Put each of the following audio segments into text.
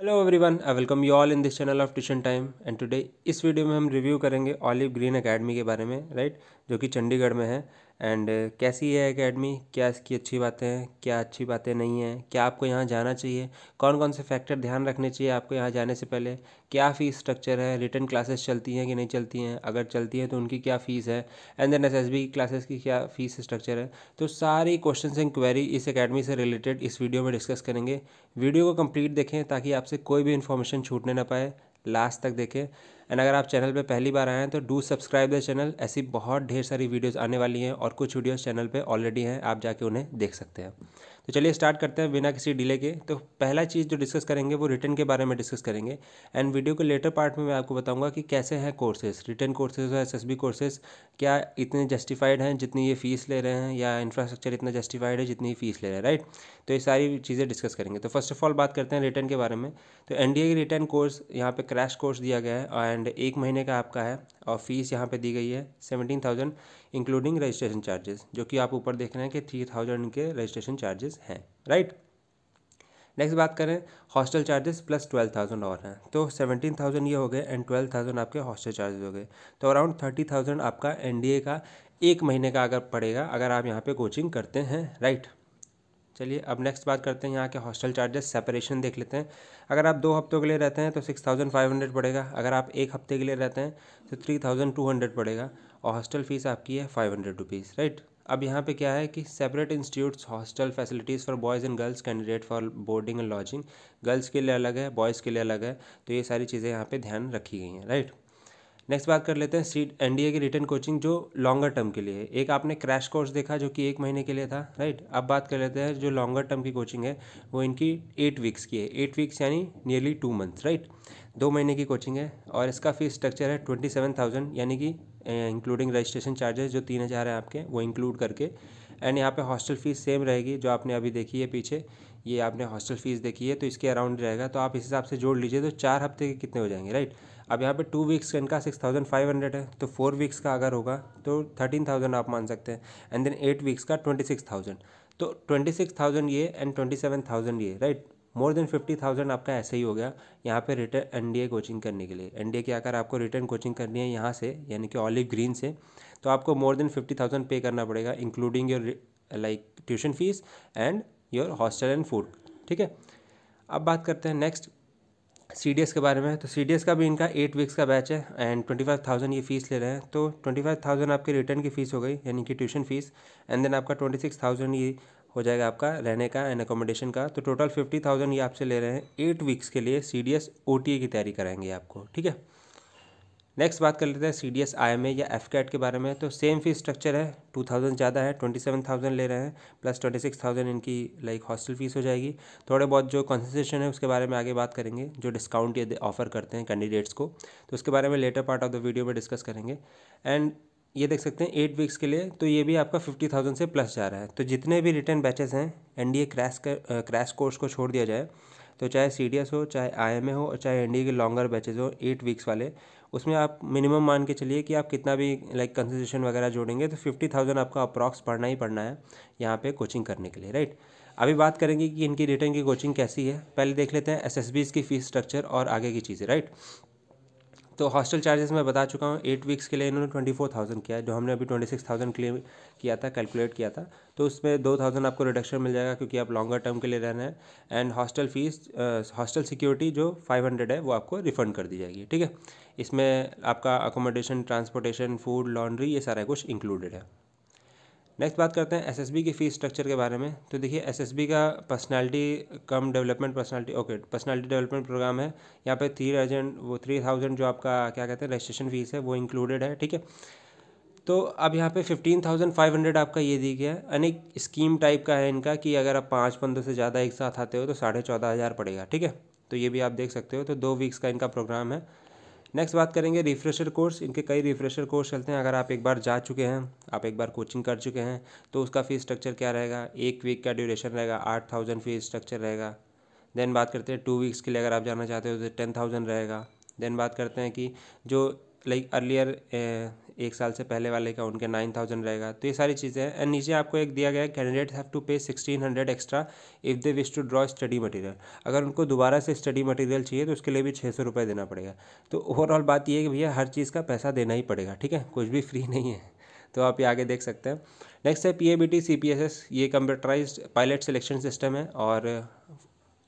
Hello everyone, I welcome you all in this channel of tuition time. And today इस video में हम review करेंगे olive green academy के बारे में, राइट, जो कि चंडीगढ़ में है। एंड कैसी है एकेडमी, क्या इसकी अच्छी बातें हैं, क्या अच्छी बातें नहीं हैं, क्या आपको यहाँ जाना चाहिए, कौन कौन से फैक्टर ध्यान रखने चाहिए आपको यहाँ जाने से पहले, क्या फ़ीस स्ट्रक्चर है, रिटर्न क्लासेस चलती हैं कि नहीं चलती हैं, अगर चलती हैं तो उनकी क्या फ़ीस है, एंड देन एसएसबी क्लासेस की क्या फ़ीस स्ट्रक्चर है। तो सारी क्वेश्चंस एंड क्वेरी इस एकेडमी से रिलेटेड इस वीडियो में डिस्कस करेंगे। वीडियो को कंप्लीट देखें ताकि आपसे कोई भी इन्फॉर्मेशन छूटने ना पाए, लास्ट तक देखें। एंड अगर आप चैनल पे पहली बार आए हैं तो डू सब्सक्राइब द चैनल। ऐसी बहुत ढेर सारी वीडियोस आने वाली हैं और कुछ वीडियोस चैनल पे ऑलरेडी हैं, आप जाके उन्हें देख सकते हैं। तो चलिए स्टार्ट करते हैं बिना किसी डिले के। तो पहला चीज़ जो डिस्कस करेंगे वो रिटर्न के बारे में डिस्कस करेंगे। एंड वीडियो के लेटर पार्ट में मैं आपको बताऊंगा कि कैसे हैं कोर्सेज, रिटर्न कोर्सेज और एसएसबी कोर्सेज क्या इतने जस्टिफाइड हैं जितनी ये फ़ीस ले रहे हैं, या इंफ्रास्ट्रक्चर इतना जस्टिफाइड है जितनी फ़ीस ले रहे हैं, राइट। तो ये सारी चीज़ें डिस्कस करेंगे। तो फर्स्ट ऑफ ऑल बात करते हैं रिटर्न के बारे में। तो एनडीए की रिटर्न कोर्स यहाँ पे क्रैश कोर्स दिया गया है एंड 1 महीने का आपका है, और फीस यहाँ पे दी गई है 17,000 इंक्लूडिंग रजिस्ट्रेशन चार्जेस, जो कि आप ऊपर देख रहे हैं कि 3,000 के रजिस्ट्रेशन चार्जेस हैं, राइट। नेक्स्ट बात करें हॉस्टल चार्जेस प्लस 12,000 और हैं, तो 17,000 ये हो गए एंड 12,000 आपके हॉस्टल चार्जेस हो गए। तो अराउंड 30,000 आपका एनडीए का 1 महीने का अगर पड़ेगा, अगर आप यहाँ पे कोचिंग करते हैं, राइट। चलिए अब नेक्स्ट बात करते हैं यहाँ के हॉस्टल चार्जेस सेपरेशन देख लेते हैं। अगर आप 2 हफ्तों के लिए रहते हैं तो 6,500 पड़ेगा, अगर आप 1 हफ्ते के लिए रहते हैं तो 3,200 पड़ेगा, और हॉस्टल फीस आपकी है 500 रुपीज़, राइट। अब यहाँ पे क्या है कि separate institutes hostel facilities for boys and girls candidate for boarding and lodging, girls के लिए अलग है, बॉयज़ के लिए अलग है। तो ये सारी चीज़ें यहाँ पे ध्यान रखी गई हैं, राइट। नेक्स्ट बात कर लेते हैं सीट एनडीए की रिटर्न कोचिंग जो लॉन्गर टर्म के लिए है। एक आपने क्रैश कोर्स देखा जो कि 1 महीने के लिए था, राइट। अब बात कर लेते हैं जो लॉन्गर टर्म की कोचिंग है, वो इनकी 8 वीक्स की है। 8 वीक्स यानी नियरली 2 मंथ्स, राइट। 2 महीने की कोचिंग है और इसका फीस स्ट्रक्चर है 27,000, यानी कि इंक्लूडिंग रजिस्ट्रेशन चार्जेस जो 3,000 है आपके, वो इंक्लूड करके। एंड यहाँ पे हॉस्टल फीस सेम रहेगी जो आपने अभी देखी है पीछे, ये आपने हॉस्टल फीस देखी है, तो इसके अराउंड रहेगा। तो आप इस हिसाब से जोड़ लीजिए तो 4 हफ्ते के कितने हो जाएंगे, राइट। अब यहाँ पे 2 वीक्स का इनका 6,500 है, तो 4 वीक्स का अगर होगा तो 13,000 आप मान सकते हैं। एंड देन 8 वीक्स का 26,000, तो 26,000 ये एंड 27,000 ये, राइट। मोर देन 50,000 आपका ऐसे ही हो गया यहाँ पे रिटर्न एनडीए कोचिंग करने के लिए। एनडीए की अगर आपको रिटर्न कोचिंग करनी है यहाँ से, यानी कि ऑलिव ग्रीन से, तो आपको मोर देन 50,000 पे करना पड़ेगा, including your like tuition fees and your hostel and food, ठीक है। अब बात करते हैं नेक्स्ट सीडीएस के बारे में। तो सीडीएस का भी इनका 8 वीक्स का बैच है एंड 25,000 ये फीस ले रहे हैं। तो 25,000 आपकी रिटर्न की फ़ीस हो गई, यानी कि ट्यूशन फीस। एंड देन आपका 26,000 ये हो जाएगा आपका रहने का एंड अकोमोडेशन का। तो टोटल 50,000 ये आपसे ले रहे हैं 8 वीक्स के लिए। सीडीएस ओटीए की तैयारी कराएंगे आपको, ठीक है। नेक्स्ट बात कर लेते हैं C D S I M A या एफ कैट के बारे में। तो सेम फीस स्ट्रक्चर है, 2,000 ज़्यादा है, 27,000 ले रहे हैं, प्लस 26,000 इनकी लाइक हॉस्टल फीस हो जाएगी। थोड़े बहुत जो कंसेशन है उसके बारे में आगे बात करेंगे, जो डिस्काउंट ये ऑफर करते हैं कैंडिडेट्स को, तो उसके बारे में letter part of the video में डिस्कस करेंगे। एंड ये देख सकते हैं 8 वीक्स के लिए, तो ये भी आपका 50,000 से प्लस जा रहा है। तो जितने भी रिटर्न बैचेस हैं एनडीए क्रैश कोर्स को छोड़ दिया जाए, तो चाहे सीडीएस हो, चाहे आईएमए हो, और चाहे एनडीए के लॉन्गर बैचेस हो 8 वीक्स वाले, उसमें आप मिनिमम मान के चलिए कि आप कितना भी लाइक कंसेशन वगैरह जोड़ेंगे तो 50,000 आपका अप्रॉक्स पढ़ना ही पड़ना है यहाँ पे कोचिंग करने के लिए, राइट। अभी बात करेंगे कि इनकी रिटर्न की कोचिंग कैसी है। पहले देख लेते हैं एसएसबीज़ की फ़ीस स्ट्रक्चर और आगे की चीज़ें, राइट। तो हॉस्टल चार्जेस मैं बता चुका हूँ, 8 वीक्स के लिए इन्होंने 24,000 किया है, जो हमने अभी 26,000 क्लेम किया था, कैलकुलेट किया था। तो उसमें 2,000 आपको रिडक्शन मिल जाएगा क्योंकि आप लॉन्गर टर्म के लिए रहना है। And hostel fees, hostel security जो 500 है वो आपको रिफ़ंड कर दी जाएगी, ठीक है। इसमें आपका अकोमोडेशन, ट्रांसपोर्टेशन, फूड, लॉन्ड्री, ये सारा कुछ इंक्लूडेड है। नेक्स्ट बात करते हैं एसएसबी की फ़ीस स्ट्रक्चर के बारे में। तो देखिए एसएसबी का पर्सनालिटी कम development personality personality development programme है। यहाँ पे 3,000 जो आपका क्या कहते हैं रजिस्ट्रेशन फ़ीस है वो इंक्लूडेड है, ठीक है। तो अब यहाँ पे 15,500 आपका ये दी गया है। अनेक स्कीम टाइप का है इनका कि अगर आप 5 बंदों से ज़्यादा एक साथ आते हो तो 14,500 पड़ेगा, ठीक है। तो ये भी आप देख सकते हो। तो 2 वीक्स का इनका प्रोग्राम है। नेक्स्ट बात करेंगे रिफ्रेशर कोर्स। इनके कई रिफ्रेशर कोर्स चलते हैं। अगर आप एक बार जा चुके हैं, आप एक बार कोचिंग कर चुके हैं, तो उसका फ़ीस स्ट्रक्चर क्या रहेगा। 1 वीक का ड्यूरेशन रहेगा, 8,000 फ़ीस स्ट्रक्चर रहेगा। देन बात करते हैं 2 वीक्स के लिए अगर आप जाना चाहते हो तो 10,000 रहेगा। देन बात करते हैं कि जो लाइक अर्लियर 1 साल से पहले वाले का उनके 9000 रहेगा। तो ये सारी चीज़ें हैं। एंड नीचे आपको एक दिया गया है, candidate have to pay 1600 extra if they wish to draw study material. अगर उनको दोबारा से स्टडी मटेरियल चाहिए तो उसके लिए भी 600 रुपये देना पड़ेगा। तो ओवरऑल बात ये है कि भैया हर चीज़ का पैसा देना ही पड़ेगा, ठीक है, कुछ भी फ्री नहीं है। तो आप ये आगे देख सकते हैं। नेक्स्ट है PABT CPSS, ये कंप्यूटराइज्ड पायलट सिलेक्शन सिस्टम है और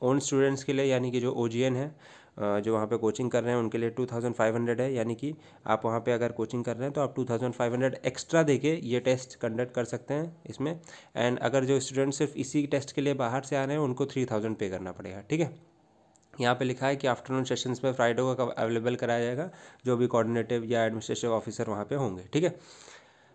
ओन स्टूडेंट्स के लिए यानी कि जो OGN है, जो वहाँ पे कोचिंग कर रहे हैं उनके लिए 2500 है। यानी कि आप वहाँ पे अगर कोचिंग कर रहे हैं तो आप 2500 एक्स्ट्रा देके ये टेस्ट कंडक्ट कर सकते हैं इसमें। एंड अगर जो स्टूडेंट सिर्फ इसी टेस्ट के लिए बाहर से आ रहे हैं उनको 3000 पे करना पड़ेगा, ठीक है। यहाँ पे लिखा है कि आफ्टरनून सेशंस में फ्राइडे को अवेलेबल कराया जाएगा, जो भी कोऑर्डिनेटिव या एडमिनिस्ट्रेटिव ऑफिसर वहाँ पे होंगे, ठीक है।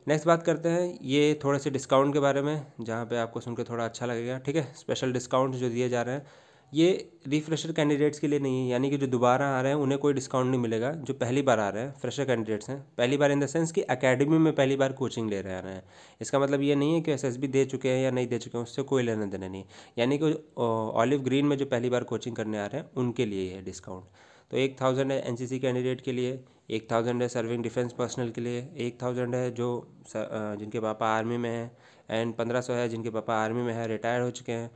नेक्स्ट बात करते हैं ये थोड़े से डिस्काउंट के बारे में, जहाँ पे आपको सुनकर थोड़ा अच्छा लगेगा, ठीक है। स्पेशल डिस्काउंट जो दिए जा रहे हैं ये रिफ्रेशर कैंडिडेट्स के लिए नहीं है, यानी कि जो दोबारा आ रहे हैं उन्हें कोई डिस्काउंट नहीं मिलेगा। जो पहली बार आ रहे हैं फ्रेशर कैंडिडेट्स हैं, पहली बार इन द सेंस कि एकेडमी में पहली बार कोचिंग ले रहे हैं। इसका मतलब ये नहीं है कि SSB दे चुके हैं या नहीं दे चुके हैं, उससे कोई लेना देना नहीं। यानी कि ऑलिव ग्रीन में जो पहली बार कोचिंग करने आ रहे हैं उनके लिए है डिस्काउंट। तो 1000 है NCC कैंडिडेट के लिए, 1000 है सर्विंग डिफेंस पर्सनल के लिए, 1000 है जो जिनके पापा आर्मी में हैं, एंड 1500 है जिनके पापा आर्मी में है, रिटायर हो चुके हैं।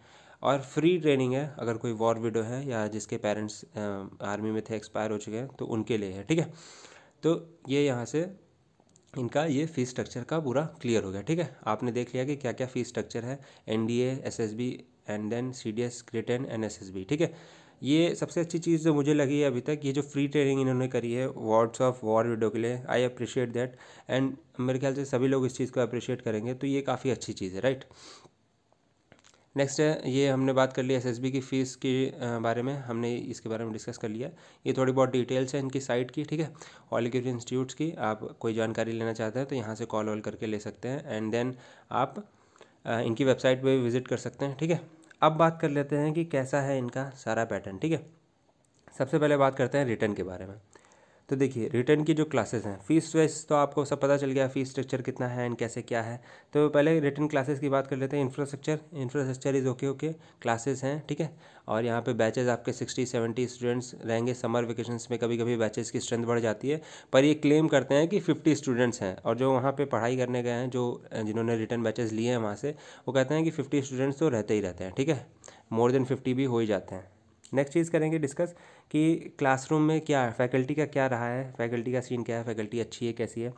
और फ्री ट्रेनिंग है अगर कोई वॉर विडो है या जिसके पेरेंट्स आर्मी में थे, एक्सपायर हो चुके हैं, तो उनके लिए है, ठीक है। तो ये यहाँ से इनका ये फ़ीस स्ट्रक्चर का पूरा क्लियर हो गया, ठीक है। आपने देख लिया कि क्या क्या फ़ीस स्ट्रक्चर है, NDA, SSB and then CDS, grade 10 and SSB, ठीक है। ये सबसे अच्छी चीज़ जो मुझे लगी है अभी तक, ये जो फ्री ट्रेनिंग इन्होंने करी है वार्ड्स ऑफ वॉर विडो के लिए, आई अप्रिशिएट दैट। एंड मेरे ख्याल से सभी लोग इस चीज़ को अप्रिशिएट करेंगे, तो ये काफ़ी अच्छी चीज़ है, राइट। नेक्स्ट है, ये हमने बात कर ली SSB की फ़ीस के बारे में, हमने इसके बारे में डिस्कस कर लिया। ये थोड़ी बहुत डिटेल्स है इनकी साइट की, ठीक है, ऑलिव ग्रीन इंस्टीट्यूट्स की। आप कोई जानकारी लेना चाहते हैं तो यहाँ से कॉल वॉल करके ले सकते हैं, एंड देन आप इनकी वेबसाइट पे भी विज़िट कर सकते हैं, ठीक है। अब बात कर लेते हैं कि कैसा है इनका सारा पैटर्न, ठीक है। सबसे पहले बात करते हैं रिटर्न के बारे में। तो देखिए रिटर्न की जो क्लासेस हैं, फ़ीस वाइज तो आपको सब पता चल गया, फ़ीस स्ट्रक्चर कितना है एंड कैसे क्या है। तो पहले रिटर्न क्लासेस की बात कर लेते हैं। इंफ्रास्ट्रक्चर इज़ ओके क्लासेस हैं, ठीक है। और यहाँ पे बैचेस आपके 60-70 स्टूडेंट्स रहेंगे। समर वेकेशंस में कभी कभी बैचेस की स्ट्रेंथ बढ़ जाती है, पर ये क्लेम करते हैं कि 50 स्टूडेंट्स हैं। और जो वहाँ पर पढ़ाई करने गए हैं, जो जिन्होंने रिटर्न बैचेस लिए हैं वहाँ से, वो कहते हैं कि 50 स्टूडेंट्स तो रहते ही रहते हैं, ठीक है, मोर देन 50 भी हो ही जाते हैं। नेक्स्ट चीज़ करेंगे डिस्कस कि क्लासरूम में क्या है, फैकल्टी का क्या रहा है, फैकल्टी का सीन क्या है, फैकल्टी अच्छी है कैसी है।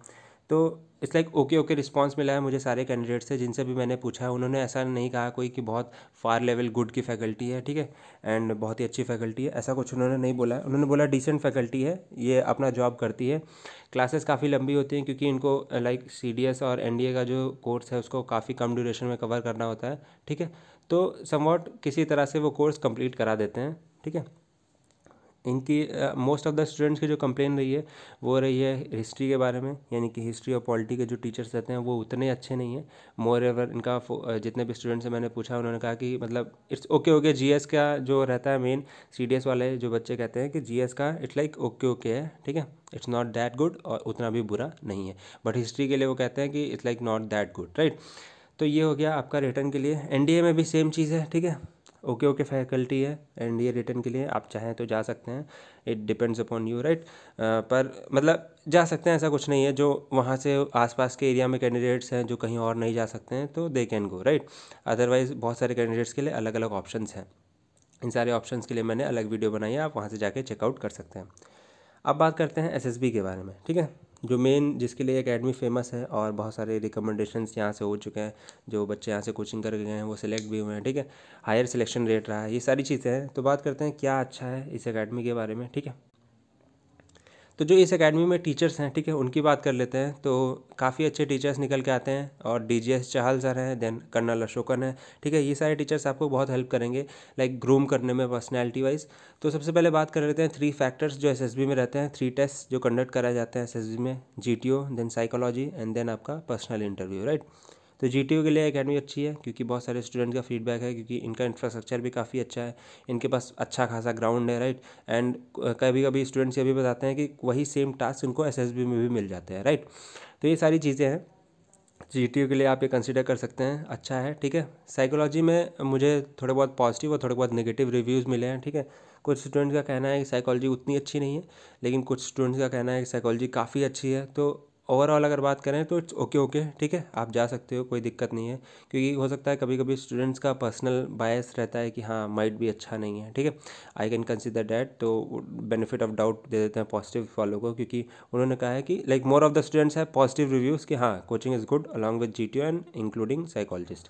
तो इट्स लाइक ओके रिस्पांस मिला है मुझे सारे कैंडिडेट से जिनसे भी मैंने पूछा है। उन्होंने ऐसा नहीं कहा कोई कि बहुत फार लेवल गुड की फैकल्टी है, ठीक है, एंड बहुत ही अच्छी फैकल्टी है, ऐसा कुछ उन्होंने नहीं बोला है। उन्होंने बोला डिसेंट फैकल्टी है, ये अपना जॉब करती है। क्लासेस काफ़ी लंबी होती हैं क्योंकि इनको लाइक CDS और NDA का जो कोर्स है उसको काफ़ी कम ड्यूरेशन में कवर करना होता है, ठीक है। तो समवॉट किसी तरह से वो कोर्स कंप्लीट करा देते हैं, ठीक है। इनकी मोस्ट ऑफ द स्टूडेंट्स की जो कंप्लेन रही है वो रही है हिस्ट्री के बारे में, यानी कि हिस्ट्री और पॉलिटी के जो टीचर्स रहते हैं वो उतने अच्छे नहीं हैं। मोर एवर इनका जितने भी स्टूडेंट्स से मैंने पूछा उन्होंने कहा कि मतलब इट्स ओके GS का जो रहता है मेन, CDS वाले जो बच्चे कहते हैं कि GS का इट्स लाइक ओके है, ठीक है, इट्स नॉट दैट गुड और उतना भी बुरा नहीं है। बट हिस्ट्री के लिए वो कहते हैं कि it's like not that good, right. तो ये हो गया आपका रिटर्न के लिए। NDA में भी सेम चीज़ है, ठीक है, ओके फैकल्टी है। NDA रिटर्न के लिए आप चाहें तो जा सकते हैं, it depends upon you, right. पर मतलब जा सकते हैं, ऐसा कुछ नहीं है। जो वहाँ से आसपास के एरिया में कैंडिडेट्स हैं जो कहीं और नहीं जा सकते हैं तो they can go, right. Otherwise बहुत सारे कैंडिडेट्स के लिए अलग अलग ऑप्शंस हैं। इन सारे ऑप्शंस के लिए मैंने अलग वीडियो बनाई है, आप वहाँ से जाके चेकआउट कर सकते हैं। अब बात करते हैं SSB के बारे में, ठीक है, जो मेन जिसके लिए एकेडमी फेमस है और बहुत सारे रिकमेंडेशंस यहाँ से हो चुके हैं। जो बच्चे यहाँ से कोचिंग करके गए हैं वो सिलेक्ट भी हुए हैं, ठीक है, हायर सिलेक्शन रेट रहा है, ये सारी चीज़ें हैं। तो बात करते हैं क्या अच्छा है इस एकेडमी के बारे में, ठीक है। तो जो इस एकेडमी में टीचर्स हैं, ठीक है, उनकी बात कर लेते हैं। तो काफ़ी अच्छे टीचर्स निकल के आते हैं और DGS चाहल सर हैं, देन कर्नल अशोकन है, ठीक है। ये सारे टीचर्स आपको बहुत हेल्प करेंगे लाइक ग्रूम करने में पर्सनैलिटी वाइज। तो सबसे पहले बात कर लेते हैं 3 फैक्टर्स जो SSB में रहते हैं, 3 टेस्ट जो कंडक्ट कराए जाते हैं SSB में, GTO, then psychology and then आपका पर्सनल इंटरव्यू, राइट। तो GTO के लिए एकेडमी अच्छी है क्योंकि बहुत सारे स्टूडेंट का फीडबैक है, क्योंकि इनका इंफ्रास्ट्रक्चर भी काफ़ी अच्छा है, इनके पास अच्छा खासा ग्राउंड है, राइट। एंड कभी कभी स्टूडेंट्स ये भी बताते हैं कि वही सेम टास्क उनको SSB में भी मिल जाते हैं, राइट। तो ये सारी चीज़ें हैं, GTO के लिए आप ये कंसिडर कर सकते हैं, अच्छा है, ठीक है। साइकोलॉजी में मुझे थोड़े बहुत पॉजिटिव और थोड़े बहुत नेगेटिव रिव्यूज़ मिले हैं, ठीक है। कुछ स्टूडेंट्स का कहना है कि साइकोलॉजी उतनी अच्छी नहीं है, लेकिन कुछ स्टूडेंट्स का कहना है कि साइकोलॉजी काफ़ी अच्छी है। तो ओवरऑल अगर बात करें तो इट्स ओके ओके, ठीक है, आप जा सकते हो, कोई दिक्कत नहीं है। क्योंकि हो सकता है कभी कभी स्टूडेंट्स का पर्सनल बायस रहता है कि हाँ माइट भी अच्छा नहीं है, ठीक है, आई कैन कंसिडर डैट। तो बेनिफिट ऑफ डाउट दे देते हैं पॉजिटिव वालों को, क्योंकि उन्होंने कहा है कि like more of the students have positive reviews कि हाँ coaching is good along with GTO and including psychologist.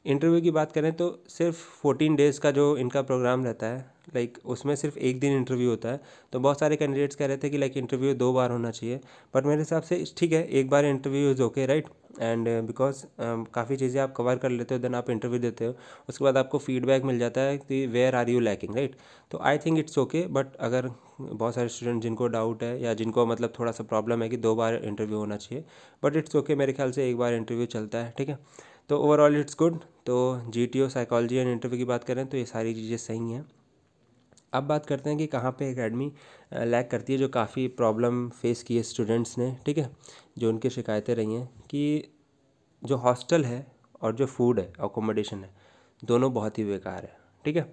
Interview की बात करें तो सिर्फ 14 डेज़ का जो इनका प्रोग्राम रहता है, लाइक उसमें सिर्फ एक दिन इंटरव्यू होता है। तो बहुत सारे कैंडिडेट्स कह रहे थे कि लाइक इंटरव्यू 2 बार होना चाहिए, बट मेरे हिसाब से ठीक है, एक बार interview is okay, right. And because काफ़ी चीज़ें आप कवर कर लेते हो, देन आप इंटरव्यू देते हो, उसके बाद आपको फीडबैक मिल जाता है कि where are you lacking, right. तो I think it's okay, but अगर बहुत सारे स्टूडेंट जिनको डाउट है या जिनको मतलब थोड़ा सा प्रॉब्लम है कि 2 बार इंटरव्यू होना चाहिए, बट इट्स ओके, मेरे ख्याल से एक बार इंटरव्यू चलता है, ठीक है। तो ओवरऑल इट्स गुड। तो GTO साइकोलॉजी एंड इंटरव्यू की बात करें तो ये सारी चीज़ें सही हैं। अब बात करते हैं कि कहाँ पे एकेडमी लैक करती है, जो काफ़ी प्रॉब्लम फेस की है स्टूडेंट्स ने, ठीक है, जो उनकी शिकायतें रही हैं कि जो हॉस्टल है और जो फूड है, अकोमोडेशन है, दोनों बहुत ही बेकार है, ठीक है।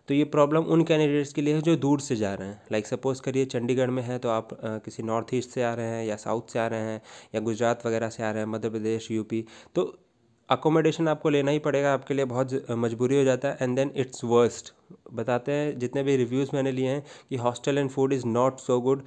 तो ये प्रॉब्लम उन कैंडिडेट्स के लिए है जो दूर से जा रहे हैं। लाइक सपोज़ करिए चंडीगढ़ में है तो आप किसी नॉर्थ ईस्ट से आ रहे हैं या साउथ से आ रहे हैं या गुजरात वगैरह से आ रहे हैं, मध्य प्रदेश, यूपी, तो अकोमोडेशन आपको लेना ही पड़ेगा, आपके लिए बहुत मजबूरी हो जाता है। एंड देन इट्स वर्स्ट, बताते हैं जितने भी रिव्यूज़ मैंने लिए हैं कि hostel and food is not so good.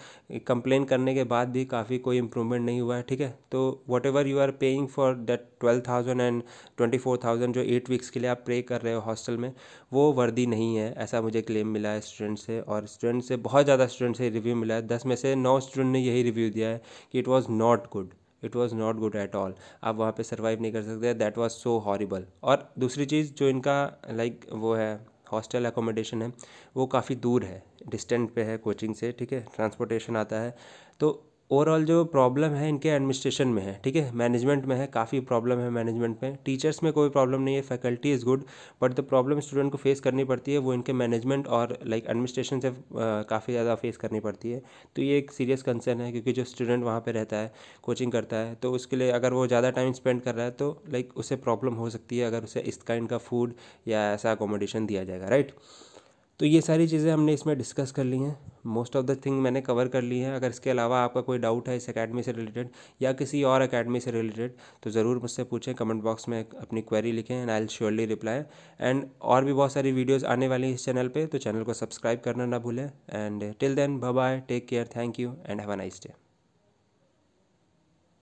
Complain करने के बाद भी काफ़ी कोई इम्प्रूवमेंट नहीं हुआ है, ठीक है। तो whatever you are paying for that 12,000 and 24,000 जो 8 वीक्स के लिए आप पे कर रहे हो हॉस्टल में, वो वर्दी नहीं है, ऐसा मुझे क्लेम मिला है स्टूडेंट से। और स्टूडेंट से बहुत ज़्यादा स्टूडेंट से रिव्यू मिला है, 10 में से 9 स्टूडेंट ने यही रिव्यू दिया है कि it was not good, it was not good at all. आप वहाँ पे सर्वाइव नहीं कर सकते, दैट वाज सो हॉरिबल। और दूसरी चीज़ जो इनका लाइक वो है हॉस्टल एकोमोडेशन है, वो काफ़ी दूर है, डिस्टेंट पे है कोचिंग से, ठीक है, ट्रांसपोर्टेशन आता है। तो ओवरऑल जो प्रॉब्लम है इनके एडमिनिस्ट्रेशन में है, ठीक है, मैनेजमेंट में है, काफ़ी प्रॉब्लम है मैनेजमेंट में। टीचर्स में कोई प्रॉब्लम नहीं है, faculty is good, but the problem student को फेस करनी पड़ती है वो इनके मैनेजमेंट और लाइक एडमिनिस्ट्रेशन से काफ़ी ज़्यादा फेस करनी पड़ती है। तो ये एक सीरियस कंसर्न है, क्योंकि जो स्टूडेंट वहाँ पे रहता है, कोचिंग करता है, तो उसके लिए अगर वो ज़्यादा टाइम स्पेंड कर रहा है तो लाइक उसे प्रॉब्लम हो सकती है अगर उसे इस काइंड का फूड या ऐसा अकोमोडेशन दिया जाएगा, राइट। तो ये सारी चीज़ें हमने इसमें डिस्कस कर ली हैं, मोस्ट ऑफ द थिंग मैंने कवर कर ली है। अगर इसके अलावा आपका कोई डाउट है इस एकेडमी से रिलेटेड या किसी और एकेडमी से रिलेटेड, तो ज़रूर मुझसे पूछें, कमेंट बॉक्स में अपनी क्वेरी लिखें and I will surely reply. And और भी बहुत सारी वीडियोस आने वाली हैं इस चैनल पे, तो चैनल को सब्सक्राइब करना ना भूलें। And till then bye bye, take care, thank you and have a nice day.